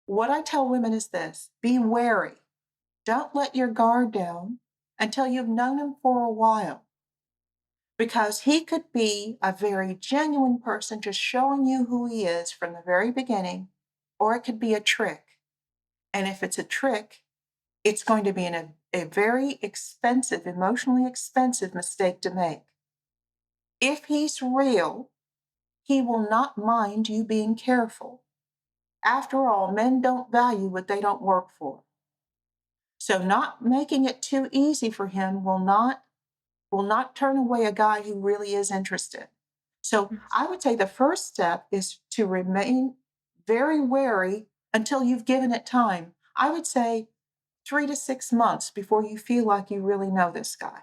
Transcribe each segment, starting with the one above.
What I tell women is this: be wary. Don't let your guard down until you've known him for a while, because he could be a very genuine person just showing you who he is from the very beginning, or it could be a trick. And if it's a trick, it's going to be a very expensive, emotionally expensive mistake to make. If he's real, he will not mind you being careful. After all, men don't value what they don't work for. So not making it too easy for him will not turn away a guy who really is interested. So I would say the first step is to remain very wary until you've given it time. I would say 3 to 6 months before you feel like you really know this guy.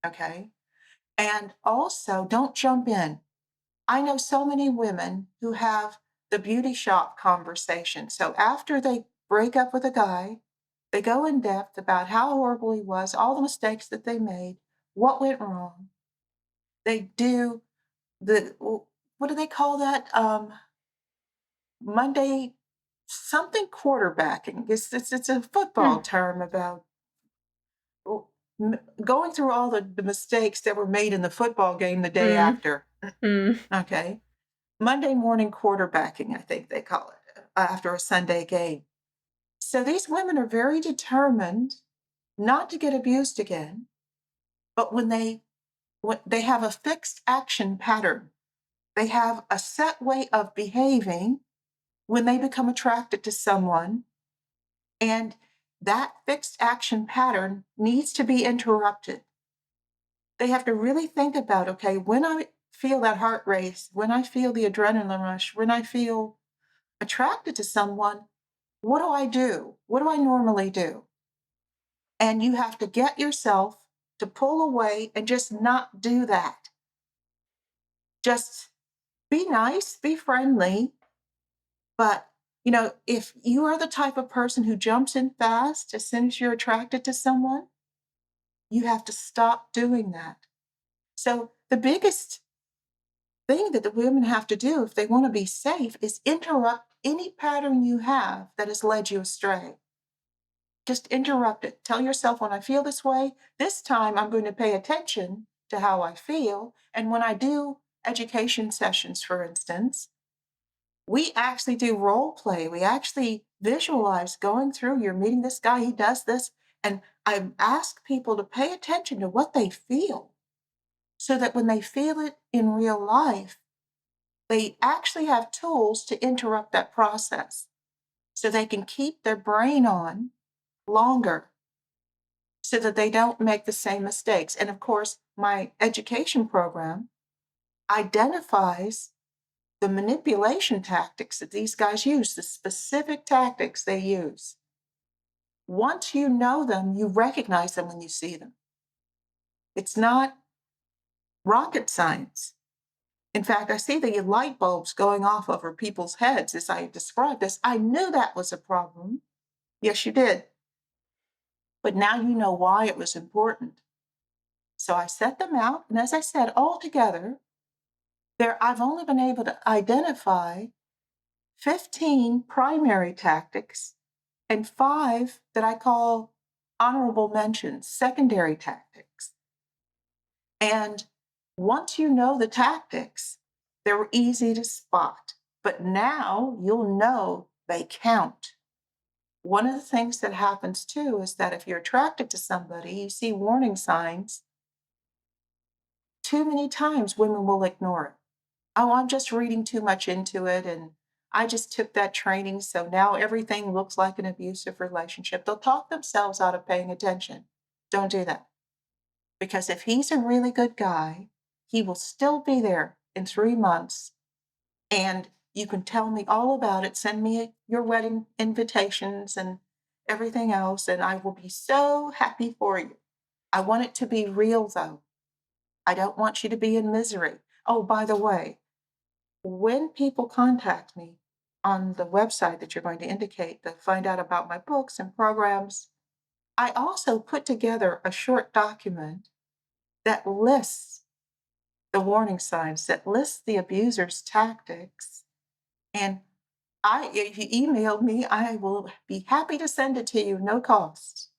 Okay. And also don't jump in. I know so many women who have the beauty shop conversation. So after they break up with a guy, they go in depth about how horrible he was, all the mistakes that they made, what went wrong. They do what do they call that? Monday something quarterbacking. It's a football Mm, term about going through all the mistakes that were made in the football game the day mm, after. mm. Okay. Monday morning quarterbacking, I think they call it, after a Sunday game. So these women are very determined not to get abused again, but when they have a fixed action pattern, they have a set way of behaving when they become attracted to someone, and that fixed action pattern needs to be interrupted. They have to really think about, okay, when I feel that heart race, when I feel the adrenaline rush, when I feel attracted to someone, what do I do? What do I normally do? And you have to get yourself to pull away and just not do that. Just be nice, be friendly, but if you are the type of person who jumps in fast as soon as you're attracted to someone, you have to stop doing that. So the biggest thing that the women have to do if they want to be safe is interrupt any pattern you have that has led you astray. Just interrupt it. Tell yourself, when I feel this way, this time I'm going to pay attention to how I feel. And when I do education sessions, for instance, we actually do role play. We actually visualize going through, you're meeting this guy, he does this. And I ask people to pay attention to what they feel so that when they feel it in real life, they actually have tools to interrupt that process so they can keep their brain on longer so that they don't make the same mistakes. And of course, my education program identifies the manipulation tactics that these guys use, the specific tactics they use. Once you know them, you recognize them when you see them. It's not rocket science. In fact, I see the light bulbs going off over people's heads as I describe this. I knew that was a problem. Yes, you did. But now you know why it was important. So I set them out. And as I said, all together, I've only been able to identify 15 primary tactics and 5 that I call honorable mentions, secondary tactics. And once you know the tactics, they're easy to spot. But now you'll know they count. One of the things that happens too is that if you're attracted to somebody, you see warning signs, too many times women will ignore it. Oh, I'm just reading too much into it. And I just took that training. So now everything looks like an abusive relationship. They'll talk themselves out of paying attention. Don't do that. Because if he's a really good guy, he will still be there in 3 months. And you can tell me all about it. Send me your wedding invitations and everything else. And I will be so happy for you. I want it to be real, though. I don't want you to be in misery. Oh, by the way, when people contact me on the website that you're going to indicate to find out about my books and programs, I also put together a short document that lists the warning signs, that lists the abuser's tactics. And if you emailed me, I will be happy to send it to you, no cost.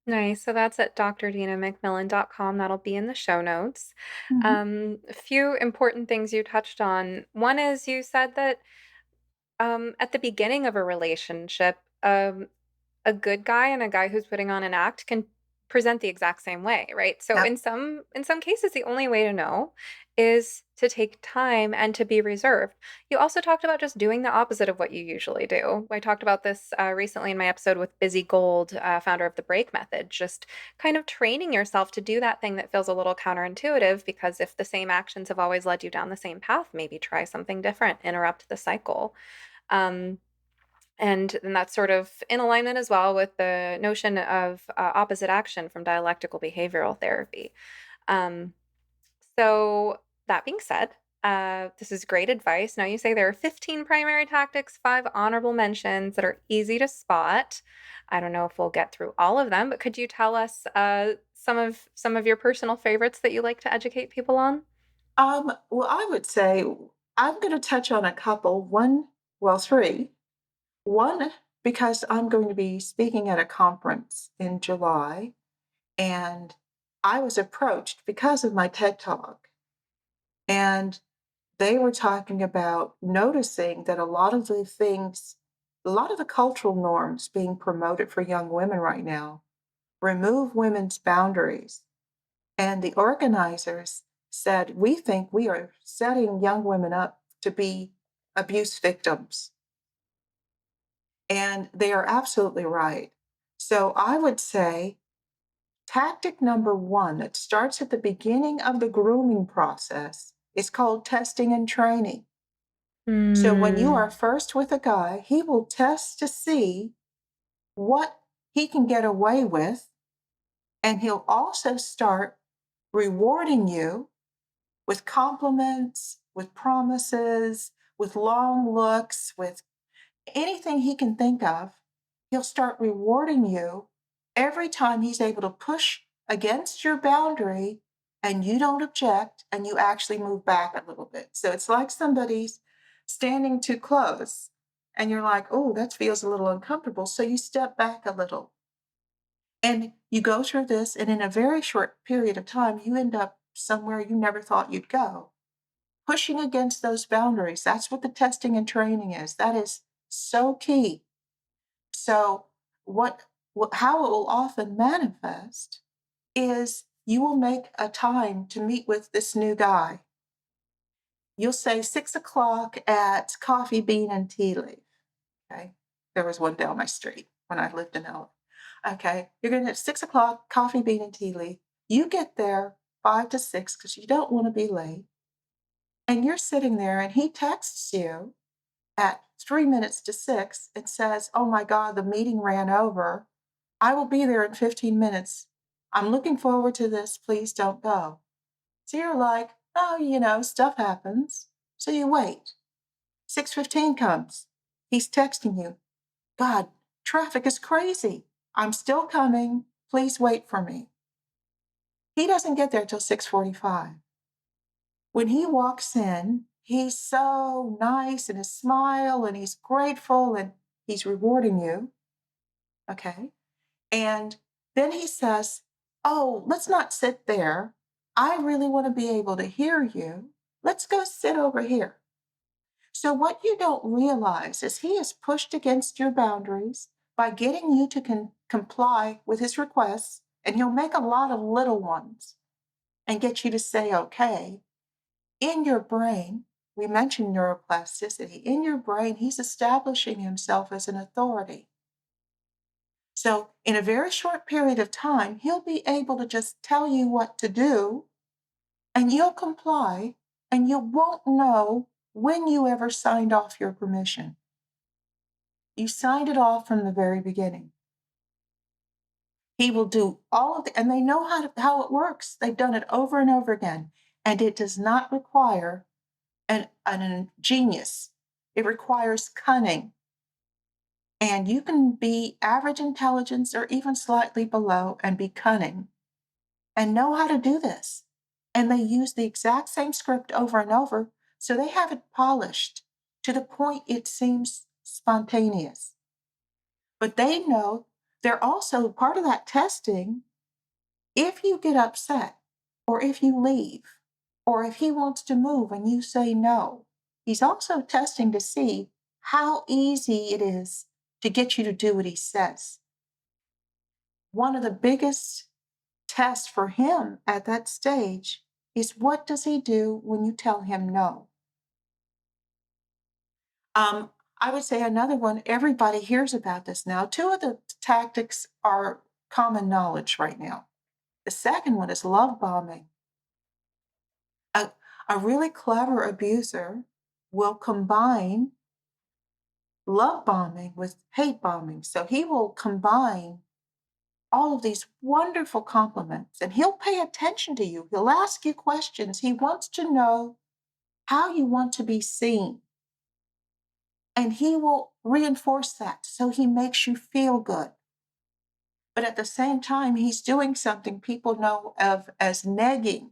Nice. So that's at drdinamcmillan.com. That'll be in the show notes. Mhm. A few important things you touched on. One is you said that at the beginning of a relationship, a good guy and a guy who's putting on an act can present the exact same way, right? So Yep. in some cases the only way to know is to take time and to be reserved. You also talked about just doing the opposite of what you usually do. I talked about this recently in my episode with Busy Gold, founder of the break method, just kind of training yourself to do that thing that feels a little counterintuitive, because if the same actions have always led you down the same path, maybe try something different, interrupt the cycle. um, and then that's sort of in alignment as well with the notion of opposite action from dialectical behavioral therapy. Um, so, that being said, this is great advice. Now, you say there are 15 primary tactics, five honorable mentions that are easy to spot. I don't know if we'll get through all of them, but could you tell us some of your personal favorites that you like to educate people on? Well, I would say I'm gonna touch on a couple. One, well, 3. One, because I'm going to be speaking at a conference in July, and I was approached because of my TED Talk, and they were talking about noticing that a lot of the cultural norms being promoted for young women right now remove women's boundaries. And the organizers said, we think we are setting young women up to be abuse victims. And they are absolutely right. So I would say tactic number one that starts at the beginning of the grooming process is called testing and training. So when you are Hmm. first with a guy, he will test to see what he can get away with. And he'll also start rewarding you with compliments, with promises, with long looks, with anything he can think of. He'll start rewarding you every time he's able to push against your boundary and you don't object and you actually move back a little bit. So it's like somebody's standing too close and you're like, oh, that feels a little uncomfortable. So you step back a little and you go through this. And in a very short period of time, you end up somewhere you never thought you'd go. Pushing against those boundaries, that's what the testing and training is. That is so key. So, how it will often manifest is you will make a time to meet with this new guy. You'll say 6 o'clock at Coffee Bean and Tea Leaf. Okay. There was one down my street when I lived in LA. Okay. You're going to at 6 o'clock, Coffee Bean and Tea Leaf. You get there 5 to 6 because you don't want to be late. And you're sitting there and he texts you at 3 minutes to 6 and says, oh my God, the meeting ran over. I will be there in 15 minutes. I'm looking forward to this. Please don't go. So you're like, oh, stuff happens. So you wait. 6:15 comes. He's texting you, God, traffic is crazy. I'm still coming. Please wait for me. He doesn't get there till 6:45. When he walks in, he's so nice and his smile and he's grateful and he's rewarding you. Okay. And then he says, oh, let's not sit there. I really want to be able to hear you. Let's go sit over here. So, what you don't realize is he is pushed against your boundaries by getting you to comply with his requests, and he'll make a lot of little ones and get you to say, okay. In your brain, we mentioned neuroplasticity. In your brain, he's establishing himself as an authority. So, in a very short period of time, he'll be able to just tell you what to do and you'll comply and you won't know when you ever signed off your permission. You signed it off from the very beginning. He will do all of it, and they know how it works. They've done it over and over again. And it does not require an genius. It requires cunning. And you can be average intelligence or even slightly below and be cunning and know how to do this. And they use the exact same script over and over. So they have it polished to the point it seems spontaneous. But they know they're also part of that testing. If you get upset, or if you leave, or if he wants to move and you say no, he's also testing to see how easy it is to get you to do what he says. One of the biggest tests for him at that stage is what does he do when you tell him no? Um, I would say another one, everybody hears about this now. Two of the tactics are common knowledge right now. The second one is love bombing. A, a really clever abuser will combine love bombing with hate bombing. So he will combine all of these wonderful compliments and he'll pay attention to you. He'll ask you questions. He wants to know how you want to be seen. And he will reinforce that so he makes you feel good. But at the same time, he's doing something people know of as negging.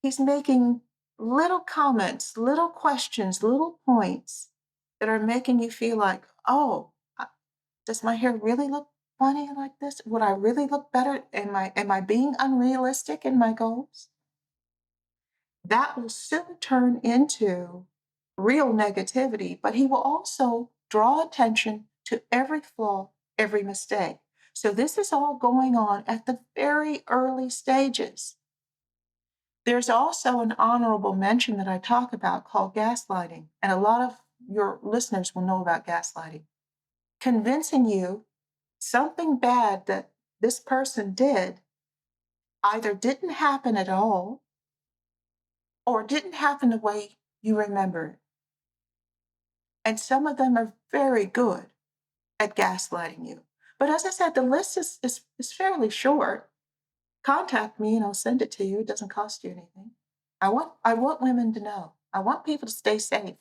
He's making little comments, little questions, little points that are making you feel like, oh, does my hair really look funny like this? Would I really look better? Am I being unrealistic in my goals? That will soon turn into real negativity, but he will also draw attention to every flaw, every mistake. So this is all going on at the very early stages. There's also an honorable mention that I talk about called gaslighting, and a lot of your listeners will know about gaslighting. Convincing you something bad that this person did either didn't happen at all or didn't happen the way you remember it. And some of them are very good at gaslighting you. But as I said, the list is fairly short. Contact me and I'll send it to you. It doesn't cost you anything. I want women to know. I want people to stay safe.